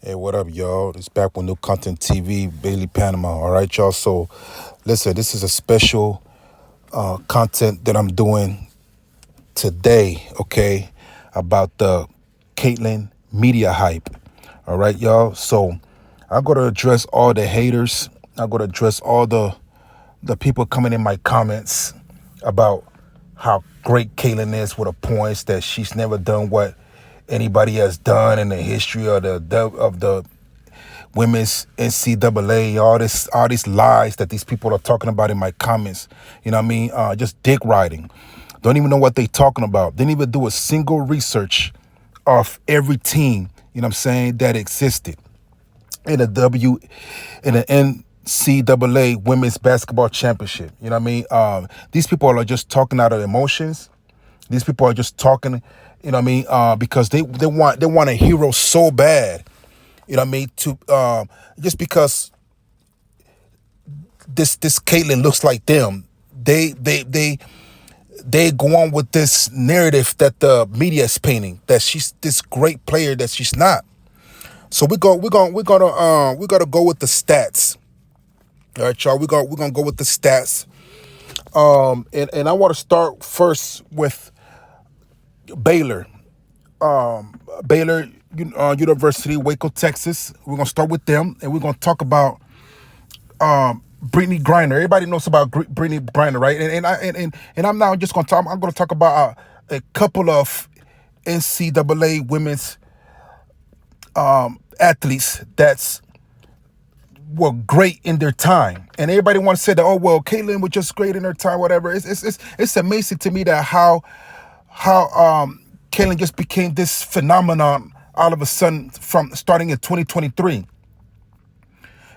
Hey, what up, y'all? It's back with New Content TV, Bailey Panama. All right, y'all. So, listen, this is a special content that I'm doing today, okay, about the Caitlyn media hype. All right, y'all. So, I'm going to address all the haters. I'm going to address all the people coming in my comments about how great Caitlyn is with the points that she's never done what anybody has done in the history of the women's NCAA, all these lies that these people are talking about in my comments. You know what I mean? Just dick riding. Don't even know what they talking about. Didn't even do a single research of every team, you know what I'm saying, that existed in the NCAA Women's Basketball Championship. You know what I mean? These people are just talking out of emotions. These people are just talking, you know what I mean? Because they want a hero so bad. You know what I mean? To just because this Caitlyn looks like them, they go on with this narrative that the media is painting, that she's this great player that she's not. So we're gonna go with the stats. All right, y'all. We're gonna go with the stats. And I want to start first with Baylor. Baylor University, Waco, Texas. We're gonna start with them, and we're gonna talk about Brittany Griner. Everybody knows about Brittany Griner, right? And I'm now just gonna talk. I'm gonna talk about a couple of NCAA women's athletes that's were great in their time, and everybody wants to say that, oh well, Caitlyn was just great in her time, whatever. It's amazing to me that how Caitlyn just became this phenomenon all of a sudden from starting in 2023. You know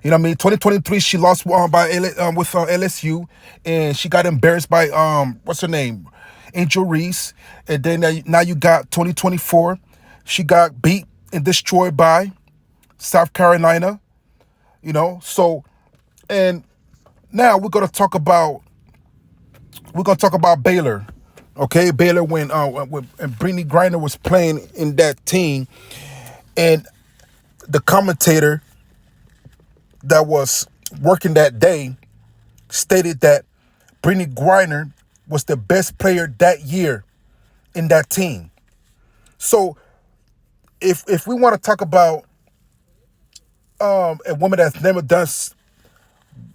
what I mean? 2023, she lost with LSU, and she got embarrassed by what's her name, Angel Reese. And then now you got 2024, she got beat and destroyed by South Carolina. You know, so and now we're gonna talk about Baylor. Okay, Baylor when Brittany Griner was playing in that team, and the commentator that was working that day stated that Brittany Griner was the best player that year in that team. So if we want to talk about a woman that's never done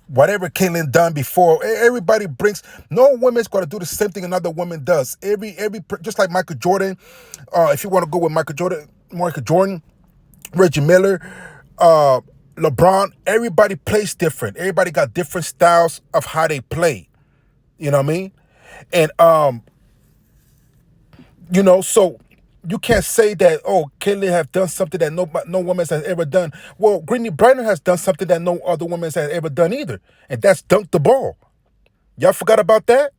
whatever Caitlyn done before, everybody brings. No woman's going to do the same thing another woman does. Just like Michael Jordan. If you want to go with Michael Jordan, Reggie Miller, LeBron, everybody plays different. Everybody got different styles of how they play. You know what I mean? And so you can't say that, oh, Caitlyn have done something that no woman has ever done. Well, Brittany Griner has done something that no other woman has ever done either, and that's dunk the ball. Y'all forgot about that?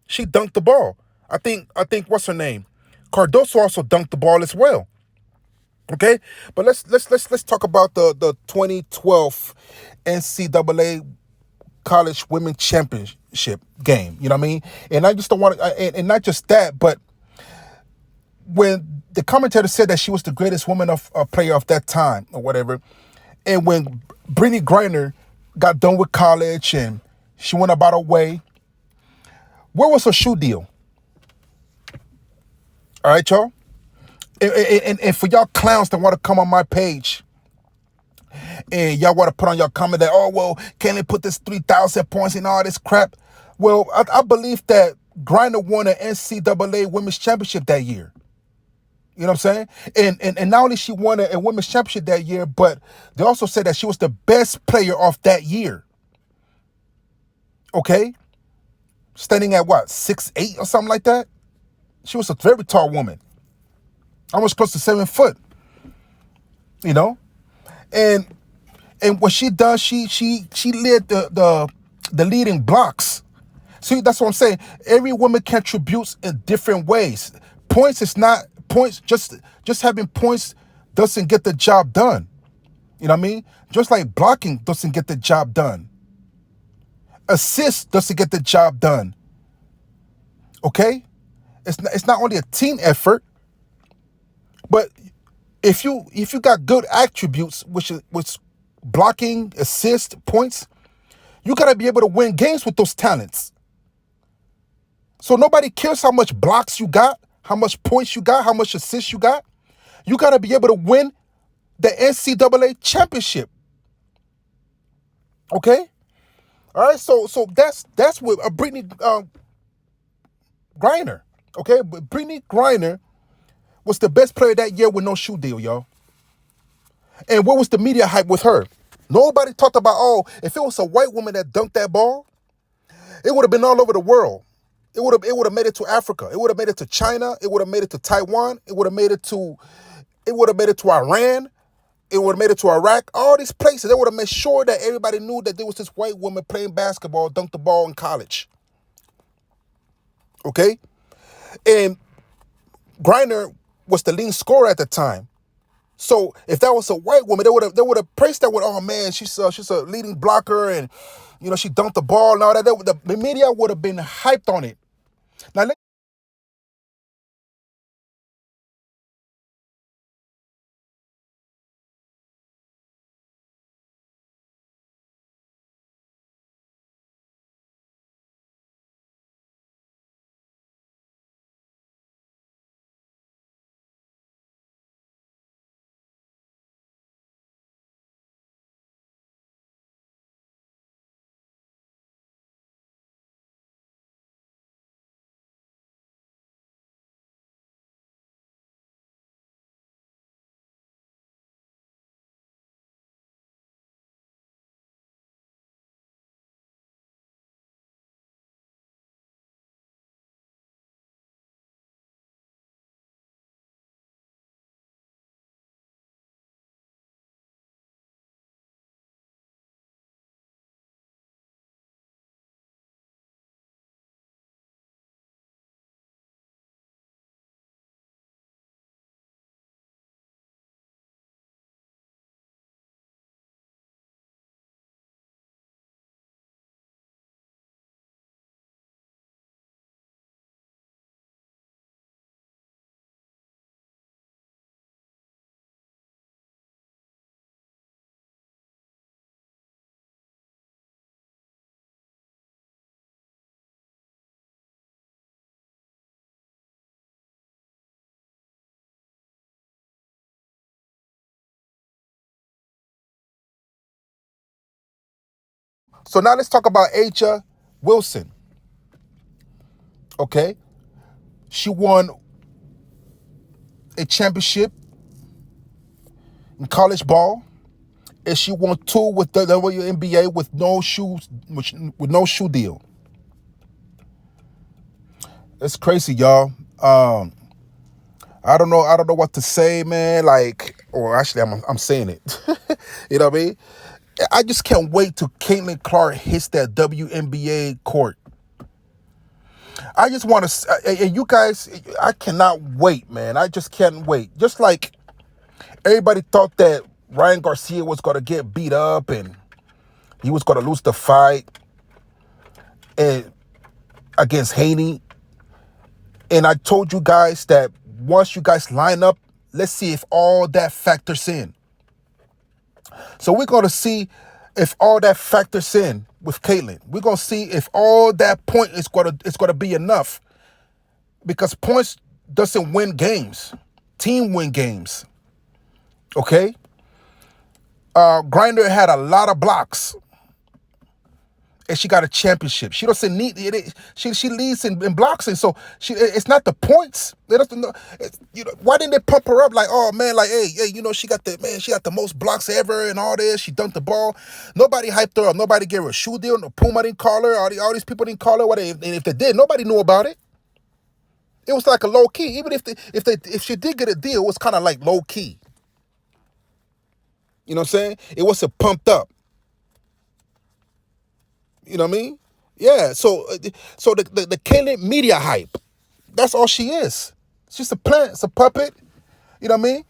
She dunked the ball. I think what's her name? Cardoso also dunked the ball as well. Okay, but let's talk about the 2012 NCAA College Women's Championship game. You know what I mean? And I just don't want to, and not just that, but when the commentator said that she was the greatest woman of player of that time or whatever, and when Brittany Griner got done with college and she went about her way, where was her shoe deal? All right, y'all. And for y'all clowns that want to come on my page and y'all want to put on your comment that, oh, well, can they put this 3,000 points in all this crap? Well, I believe that Griner won an NCAA Women's Championship that year. You know what I'm saying? And not only she won a women's championship that year, but they also said that she was the best player of that year. Okay? Standing at what, 6'8" or something like that? She was a very tall woman. Almost close to 7 foot. You know? And what she does, she led the leading blocks. See, that's what I'm saying. Every woman contributes in different ways. Just having points doesn't get the job done. You know what I mean? Just like blocking doesn't get the job done. Assist doesn't get the job done. Okay? It's not only a team effort, but if you got good attributes, which blocking, assist, points, you gotta be able to win games with those talents. So nobody cares how much blocks you got, how much points you got, how much assists you got. You gotta be able to win the NCAA championship. Okay? All right, so that's with Brittany Griner. Okay, but Brittany Griner was the best player that year with no shoe deal, y'all. And what was the media hype with her? Nobody talked about, oh, if it was a white woman that dunked that ball, it would have been all over the world. It would have made it to Africa. It would have made it to China. It would have made it to Taiwan. It would have made it to Iran. It would have made it to Iraq. All these places. They would have made sure that everybody knew that there was this white woman playing basketball, dunked the ball in college. Okay? And Griner was the leading scorer at the time. So if that was a white woman, they would have praised that with, oh man, she's a leading blocker, and she dunked the ball and all that. The media would have been hyped on it. Now So now let's talk about Aja Wilson. Okay, she won a championship in college ball, and she won two with the WNBA with no shoes, with no shoe deal. It's crazy, y'all. I don't know. I don't know what to say, man. Or actually, I'm saying it. You know what I mean? I just can't wait till Caitlin Clark hits that WNBA court. I just want to, and you guys, I cannot wait, man. I just can't wait. Just like everybody thought that Ryan Garcia was going to get beat up and he was going to lose the fight against Haney. And I told you guys that once you guys line up, let's see if all that factors in. So we're going to see if all that factors in with Caitlin. We're going to see if all that point is going to be enough, because points doesn't win games. Team win games. Okay? Griner had a lot of blocks, and she got a championship. She doesn't need it. She leads in blocks, and so it's not the points. They doesn't know. Why didn't they pump her up like, oh man, like hey, she got the most blocks ever and all this. She dunked the ball. Nobody hyped her up. Nobody gave her a shoe deal. No, Puma didn't call her. All these people didn't call her. And if they did, nobody knew about it. It was like a low key. Even if she did get a deal, it was kind of like low key. You know what I'm saying? It wasn't pumped up. You know what I mean? Yeah. So the Caitlin media hype, that's all she is. She's a plant. It's a puppet. You know what I mean?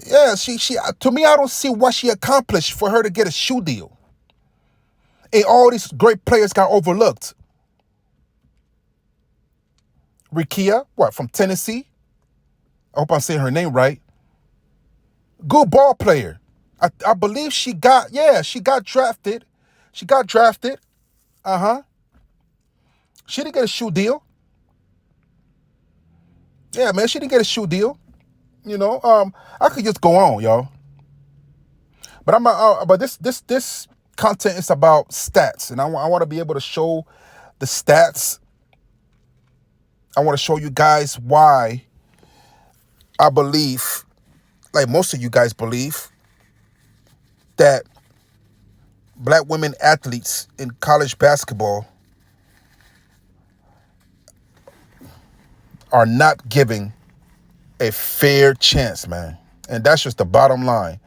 Yeah. She to me, I don't see what she accomplished for her to get a shoe deal. And all these great players got overlooked. Rikia, from Tennessee? I hope I'm saying her name right. Good ball player. I believe she got drafted. She got drafted. Uh-huh. She didn't get a shoe deal. Yeah, man, she didn't get a shoe deal. I could just go on, y'all. But but this content is about stats, and I want to be able to show the stats. I want to show you guys why I believe, like most of you guys believe, that black women athletes in college basketball are not giving a fair chance, man. And that's just the bottom line.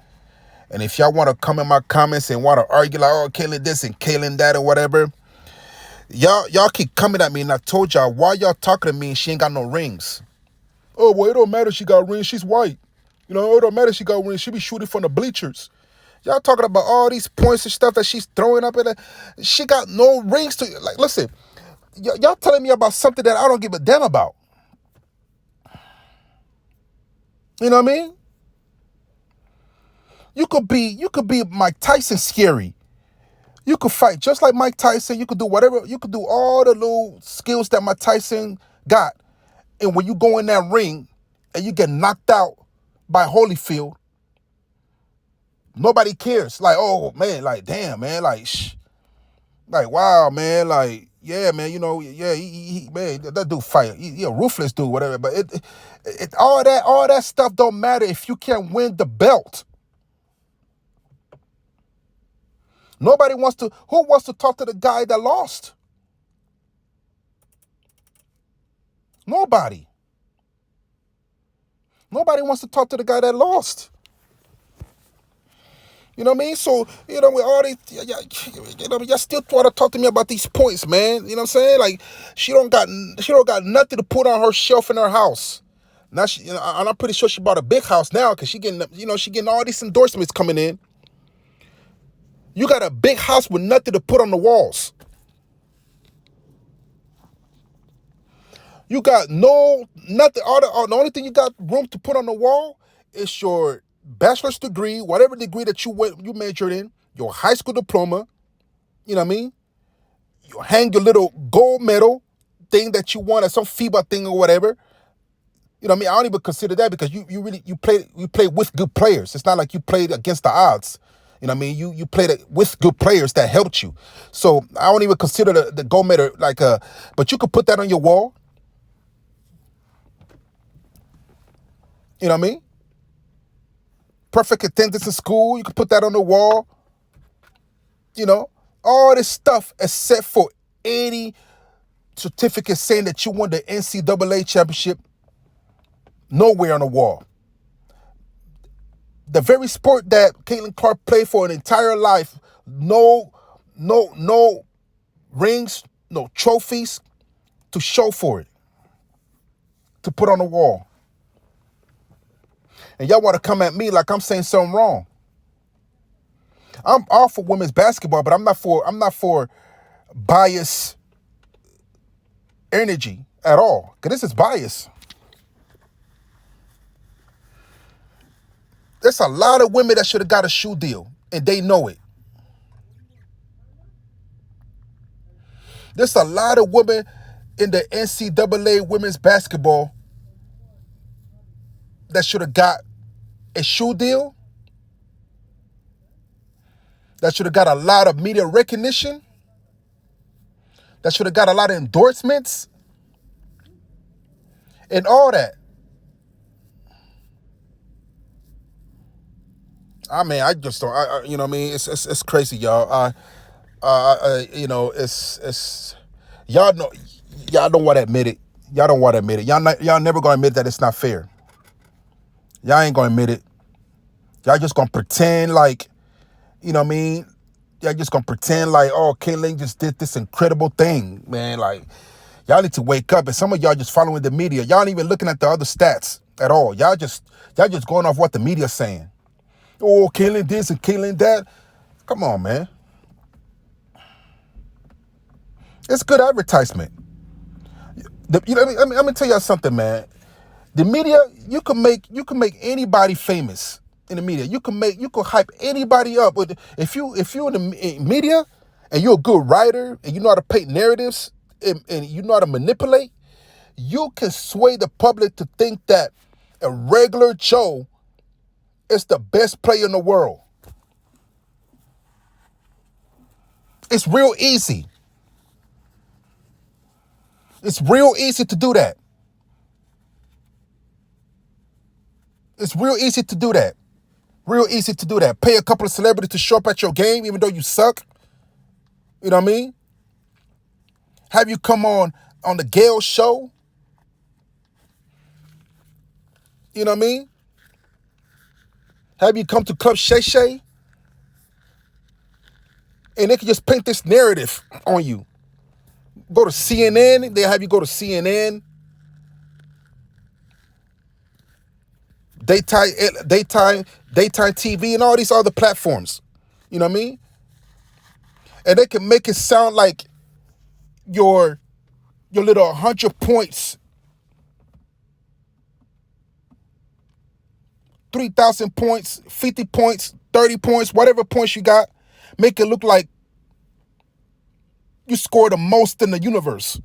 And if y'all want to come in my comments and want to argue like, oh, Kaylin this and Kaylin that or whatever, y'all keep coming at me, and I told y'all, why y'all talking to me and she ain't got no rings? Oh, well, it don't matter she got rings. She's white. It don't matter she got rings. She be shooting from the bleachers. Y'all talking about all these points and stuff that she's throwing up in it. She got no rings to, like, listen, y'all telling me about something that I don't give a damn about. You know what I mean? You could be Mike Tyson scary. You could fight just like Mike Tyson. You could do whatever. You could do all the little skills that Mike Tyson got. And when you go in that ring and you get knocked out by Holyfield, nobody cares. Like, oh man, like damn, man, like like wow, man, like yeah, man, yeah, he man, that dude fight. He a ruthless dude, whatever. But all that stuff don't matter if you can't win the belt. Nobody wants to. Who wants to talk to the guy that lost? Nobody. Nobody wants to talk to the guy that lost. You know what I mean? So, with all these, y'all still try to talk to me about these points, man. You know what I'm saying? Like, she don't got nothing to put on her shelf in her house. Now and I'm pretty sure she bought a big house now because she getting all these endorsements coming in. You got a big house with nothing to put on the walls. You got nothing. The only thing you got room to put on the wall is your bachelor's degree, whatever degree that you majored in, your high school diploma. You know what I mean? You hang your little gold medal thing that you won at some FIBA thing or whatever. You know what I mean? I don't even consider that because you play with good players. It's not like you played against the odds. You know what I mean? You played with good players that helped you. So I don't even consider the gold medal but you could put that on your wall. You know what I mean? Perfect attendance in school. You can put that on the wall. All this stuff except for any certificate saying that you won the NCAA championship. Nowhere on the wall. The very sport that Caitlin Clark played for an entire life, no rings, no trophies to show for it, to put on the wall. And y'all want to come at me like I'm saying something wrong. I'm all for women's basketball, but I'm not for bias energy at all. Because this is bias. There's a lot of women that should have got a shoe deal, and they know it. There's a lot of women in the NCAA women's basketball that should have got a shoe deal, that should have got a lot of media recognition, that should have got a lot of endorsements, and all that. I mean, I just don't. You know what I mean? It's crazy, y'all. It's y'all don't want to admit it. Y'all don't want to admit it. Y'all never gonna admit that it's not fair. Y'all ain't gonna admit it. Y'all just gonna pretend like, you know what I mean? Y'all just gonna pretend like, oh, Kaylin just did this incredible thing, man. Like, y'all need to wake up. And some of y'all just following the media. Y'all ain't even looking at the other stats at all. Y'all just going off what the media's saying. Oh, Kaylin this and Kaylin that. Come on, man. It's good advertisement. Let me tell y'all something, man. The media, you can make anybody famous in the media. You can hype anybody up. But if you're in the media and you're a good writer and you know how to paint narratives and you know how to manipulate, you can sway the public to think that a regular Joe is the best player in the world. It's real easy. It's real easy to do that. It's real easy to do that. Real easy to do that. Pay a couple of celebrities to show up at your game even though you suck. You know what I mean? Have you come on the Gayle show? You know what I mean? Have you come to Club Shay Shay? And they can just paint this narrative on you. Go to CNN. They have you go to CNN. Daytime TV and all these other platforms. You know what I mean? And they can make it sound like your little 100 points, 3,000 points, 50 points, 30 points, whatever points you got, make it look like you scored the most in the universe.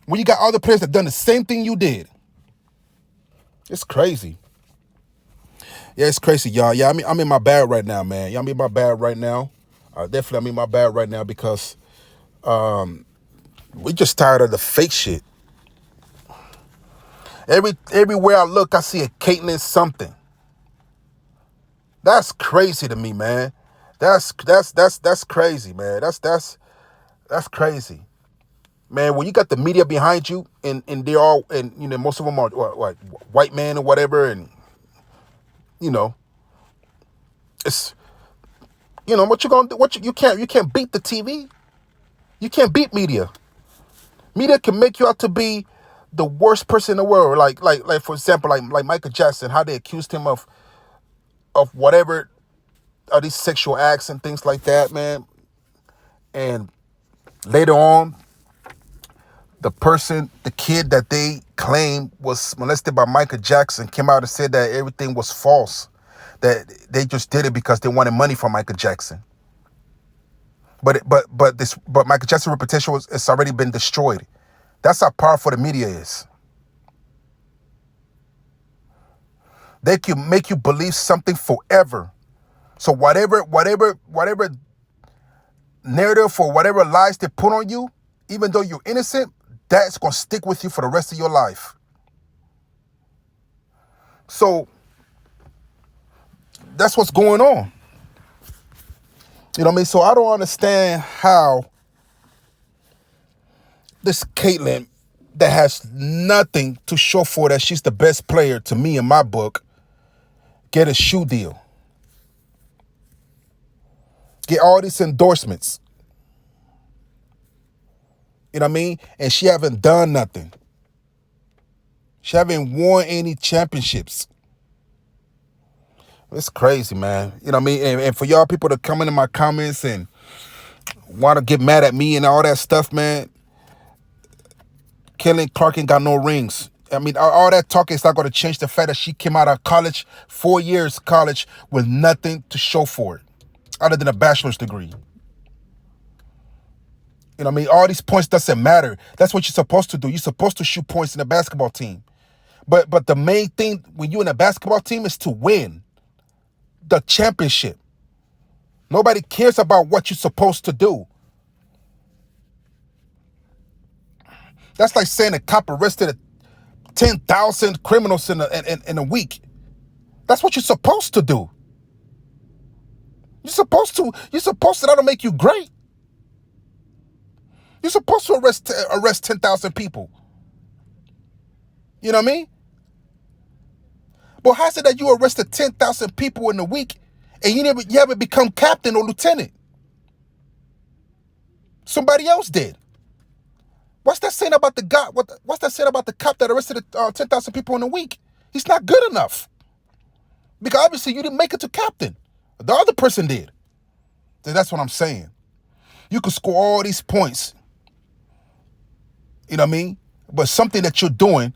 When you got other players that done the same thing you did. It's crazy. Yeah, it's crazy, y'all. Yeah, I'm in my bag right now, man. Yeah, I'm in my bag right now. Definitely I'm in my bag right now because we just tired of the fake shit. Everywhere I look, I see a Caitlyn something. That's crazy to me, man. That's crazy, man. That's crazy. Man, when you got the media behind you and they're all, and you know, most of them are what white men or whatever, and you know, it's, you know, what you gonna do? You can't beat the TV. You can't beat media. Media can make you out to be the worst person in the world. Like for example, like Michael Jackson, how they accused him of whatever, of these sexual acts and things like that, man. And later on, the kid that they claimed was molested by Michael Jackson came out and said that everything was false, that they just did it because they wanted money from Michael Jackson. But Michael Jackson's reputation it's already been destroyed. That's how powerful the media is. They can make you believe something forever. So whatever narrative or whatever lies they put on you, even though you're innocent, that's going to stick with you for the rest of your life. So that's what's going on. You know what I mean? So I don't understand how this Caitlyn that has nothing to show for that she's the best player to me in my book, get a shoe deal. Get all these endorsements. You know what I mean? And she haven't done nothing. She haven't won any championships. It's crazy, man. You know what I mean? And for y'all people to come into my comments and want to get mad at me and all that stuff, man. Caitlyn Clark ain't got no rings. I mean, all that talking is not going to change the fact that she came out of college, 4 years college, with nothing to show for it, other than a bachelor's degree. You know what I mean? All these points doesn't matter. That's what you're supposed to do. You're supposed to shoot points in a basketball team. But the main thing when you're in a basketball team is to win the championship. Nobody cares about what you're supposed to do. That's like saying a cop arrested 10,000 criminals in a week. That's what you're supposed to do. You're supposed to that'll make you great. You're supposed to arrest 10,000 people. You know what I mean? But how's it that you arrested 10,000 people in a week and you haven't become captain or lieutenant? Somebody else did. What's that saying about the guy? What's that saying about the cop that arrested 10,000 people in a week? He's not good enough. Because obviously you didn't make it to captain. The other person did. So that's what I'm saying. You can score all these points. You know what I mean? But something that you're doing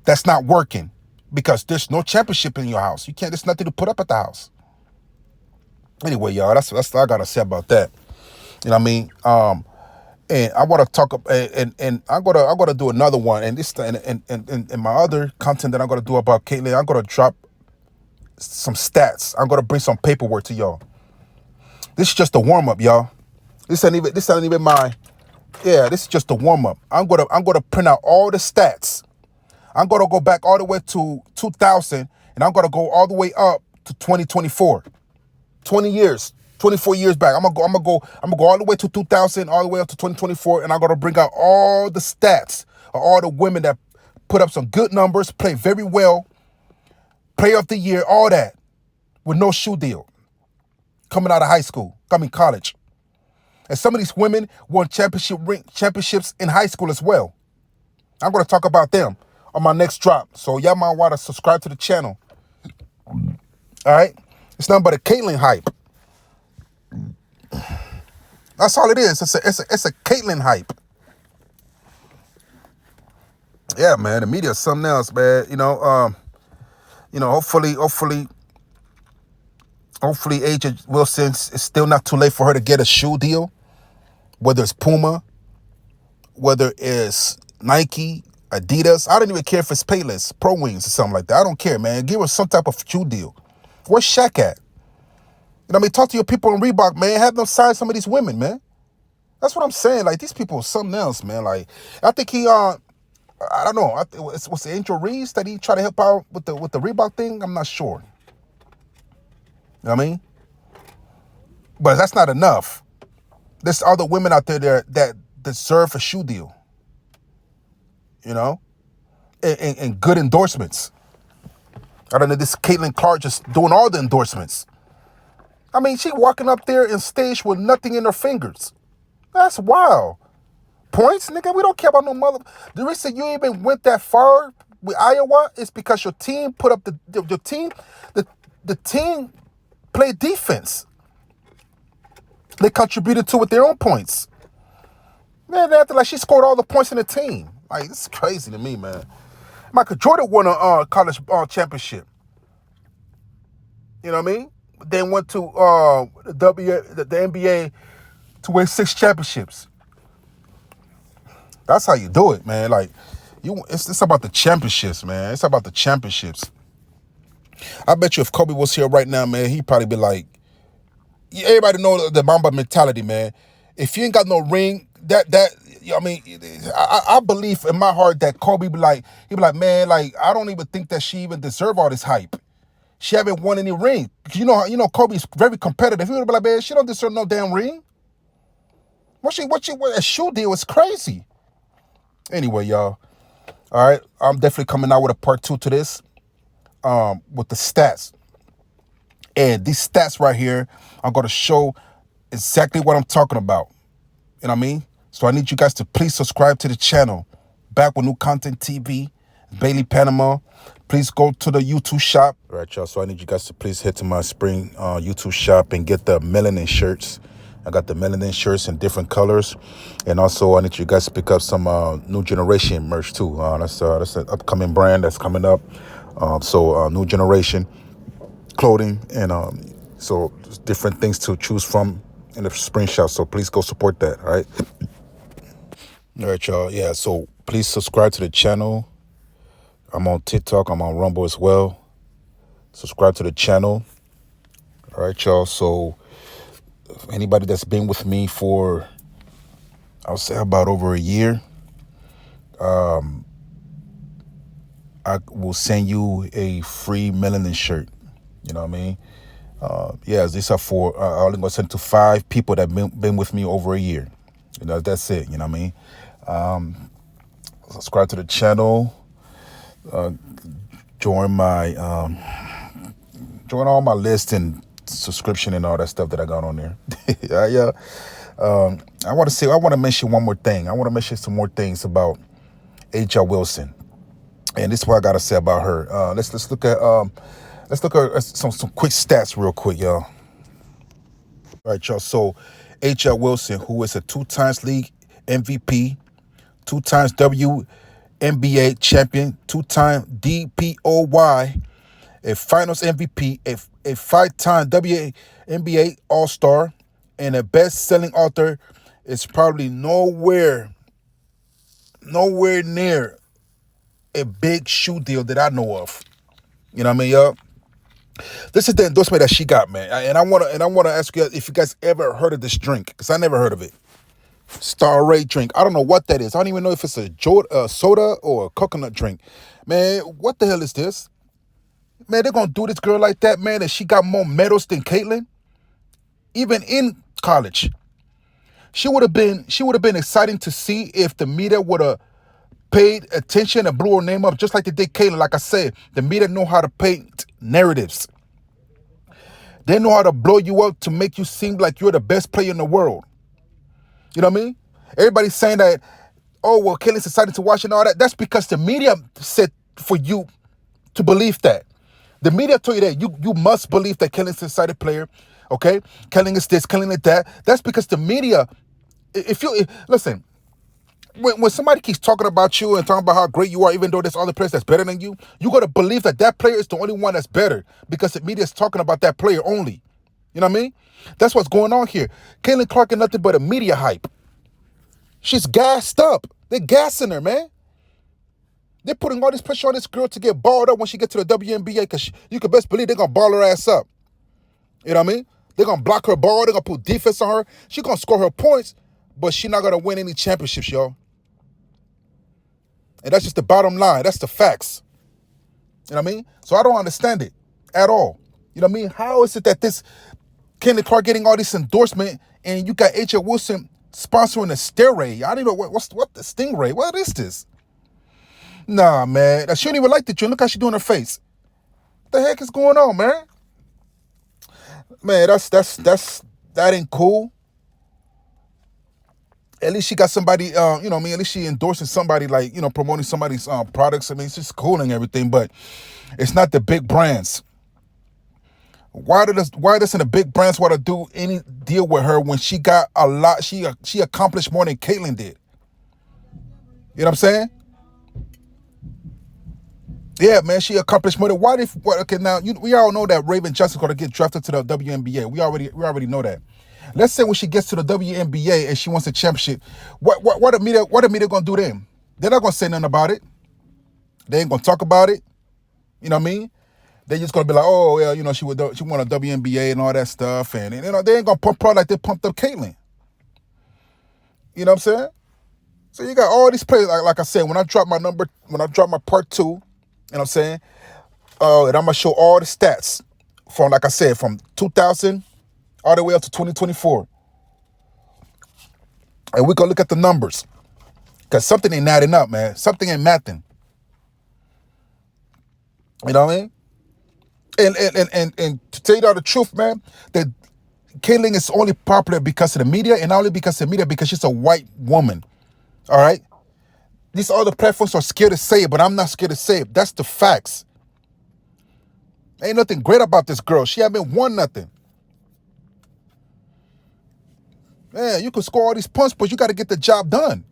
that's not working. because there's no championship in your house. You can't. There's nothing to put up at the house. Anyway, y'all, that's what I gotta say about that. You know what I mean? And I want to talk and I'm gonna do another one. And this and my other content that I'm gonna do about Caitlyn, I'm gonna drop some stats. I'm gonna bring some paperwork to y'all. This is just a warm up, y'all. This ain't even my. Yeah, this is just a warm up. I'm gonna print out all the stats. I'm gonna go back all the way to 2000, and I'm gonna go all the way up to 2024. 20 years, 24 years back. I'm gonna go all the way to 2000, all the way up to 2024, and I'm gonna bring out all the stats of all the women that put up some good numbers, play very well, player of the year, all that, with no shoe deal, coming out of college. And some of these women won championships in high school as well. I'm gonna talk about them on my next drop. So y'all might want to subscribe to the channel. All right? It's nothing but a Caitlyn hype. That's all it is. It's a Caitlyn hype. Yeah, man. The media is something else, man. Hopefully A'ja Wilson, it's still not too late for her to get a shoe deal. Whether it's Puma, whether it's Nike, Adidas. I don't even care if it's Payless, Pro Wings, or something like that. I don't care, man. Give her some type of shoe deal. Where's Shaq at? You know what I mean? Talk to your people in Reebok, man. Have them sign some of these women, man. That's what I'm saying. Like, these people are something else, man. Like, I think he, I don't know. Was it Angel Reese that he tried to help out with the Reebok thing? I'm not sure. You know what I mean? But that's not enough. There's other women out there that deserve a shoe deal. You know? And good endorsements. I don't know, this Caitlin Clark just doing all the endorsements. I mean, she walking up there in stage with nothing in her fingers. That's wild. Points, nigga, we don't care about no mother. The reason you even went that far with Iowa is because your team put up the team played defense. They contributed to it their own points. Man, they acted like she scored all the points in the team. Like, this is crazy to me, man. Michael Jordan won a college championship. You know what I mean? They went to the NBA to win 6 championships. That's how you do it, man. Like, it's about the championships, man. It's about the championships. I bet you if Kobe was here right now, man, he'd probably be like, everybody know the Mamba mentality, man. If you ain't got no ring, I believe in my heart that Kobe he'd be like, man, like, I don't even think that she even deserve all this hype. She haven't won any ring. You know, Kobe's very competitive. He would be like, man, she don't deserve no damn ring. A shoe deal is crazy. Anyway, y'all. All right, I'm definitely coming out with a part 2 to this, with the stats. And these stats right here are going to show exactly what I'm talking about. You know what I mean? So I need you guys to please subscribe to the channel. Back with New Content TV, Bailey Panama. Please go to the YouTube shop. All right, y'all. So I need you guys to please head to my spring YouTube shop and get the melanin shirts. I got the melanin shirts in different colors. And also, I need you guys to pick up some New Generation merch, too. That's an upcoming brand that's coming up. New Generation clothing. And so different things to choose from in the spring shop. So please go support that, all right? All right, y'all. Yeah, so please subscribe to the channel. I'm on TikTok. I'm on Rumble as well. Subscribe to the channel. All right, y'all. So anybody that's been with me for, I'll say about over a year, I will send you a free melanin shirt. You know what I mean? These are for, I'm only going to send to 5 people that have been with me over a year. You know, that's it. You know what I mean? Subscribe to the channel. Join all my list and subscription and all that stuff that I got on there. Yeah. I want to mention one more thing. I want to mention some more things about A'ja Wilson. And this is what I got to say about her. Let's look at some quick stats real quick, y'all. All right, y'all. So A'ja Wilson, who is a 2 times league MVP, 2 times WNBA NBA champion, two-time DPOY, a Finals MVP, a five-time WNBA All-Star, and a best-selling author, is probably nowhere near a big shoe deal that I know of. You know what I mean, y'all? This is the endorsement that she got, man. And I wanna ask you if you guys ever heard of this drink, because I never heard of it. Star Ray drink. I don't know what that is. I don't even know if it's a soda or a coconut drink. Man, what the hell is this? Man, they're gonna do this girl like that, man, and she got more medals than Caitlyn. Even in college. She would have been exciting to see if the media would have paid attention and blew her name up just like they did Caitlyn. Like I said, the media know how to paint narratives. They know how to blow you up to make you seem like you're the best player in the world. You know what I mean? Everybody's saying that, oh, well, Caitlyn's excited to watch and all that. That's because the media said for you to believe that. The media told you that you must believe that Caitlyn's an excited player, okay? Caitlyn is this, Caitlyn is that. That's because the media, listen, when somebody keeps talking about you and talking about how great you are, even though there's other players that's better than you got to believe that that player is the only one that's better because the media is talking about that player only. You know what I mean? That's what's going on here. Caitlin Clark is nothing but a media hype. She's gassed up. They're gassing her, man. They're putting all this pressure on this girl to get balled up when she gets to the WNBA because you can best believe they're going to ball her ass up. You know what I mean? They're going to block her ball. They're going to put defense on her. She's going to score her points, but she's not going to win any championships, y'all. And that's just the bottom line. That's the facts. You know what I mean? So I don't understand it at all. You know what I mean? How is it that this Caitlin Clark getting all this endorsement and you got H.L. Wilson sponsoring a steroid? I don't know what the Stingray. What is this? Nah, man. She don't even like the drink. Look how she doing her face. What the heck is going on, man? Man, that ain't cool. At least she got somebody, you know what I mean? At least she endorsing somebody, like, you know, promoting somebody's products. I mean, it's just cool and everything, but it's not the big brands. Why doesn't the big brands want to do any deal with her when she got a lot? She accomplished more than Caitlyn did. You know what I'm saying? Yeah, man, she accomplished more than okay, now we all know that Raven Johnson's gonna get drafted to the WNBA. We already know that. Let's say when she gets to the WNBA and she wants a championship, what the media gonna do then? They're not gonna say nothing about it. They ain't gonna talk about it. You know what I mean? They're just gonna be like, oh yeah, you know, she won a WNBA and all that stuff, and you know, they ain't gonna pump her like they pumped up Caitlyn. You know what I'm saying? So you got all these players, like I said, when I drop my part 2, you know what I'm saying? And I'm gonna show all the stats from, like I said, from 2000 all the way up to 2024. And we're gonna look at the numbers. Because something ain't adding up, man. Something ain't mathing. You know what I mean? And to tell you the truth, man, that Caitlyn is only popular because of the media, and not only because of the media, because she's a white woman. All right? These other platforms are scared to say it, but I'm not scared to say it. That's the facts. Ain't nothing great about this girl. She haven't won nothing. Man, you can score all these points, but you got to get the job done.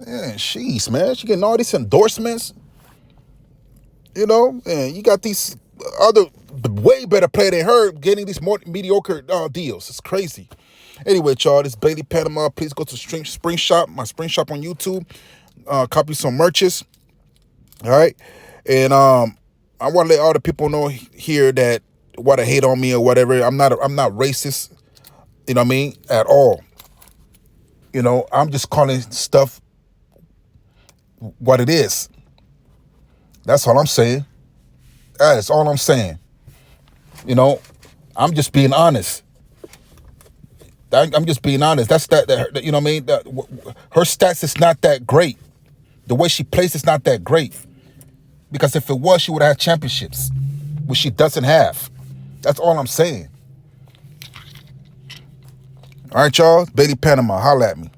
Man, jeez, man. She getting all these endorsements. You know, and you got these other way better player than her getting these more mediocre deals. It's crazy. Anyway, y'all, this is Bailey Panama. Please go to Spring Shop, my Spring Shop on YouTube. Copy some merches. All right. And I want to let all the people know here that what hate on me or whatever, I'm not racist. You know what I mean? At all. You know, I'm just calling stuff what it is. That's all I'm saying. That's all I'm saying. You know, I'm just being honest. I'm just being honest. That's that you know what I mean? Her stats is not that great. The way she plays is not that great. Because if it was, she would have had championships, which she doesn't have. That's all I'm saying. All right, y'all. Bailey Panama, holla at me.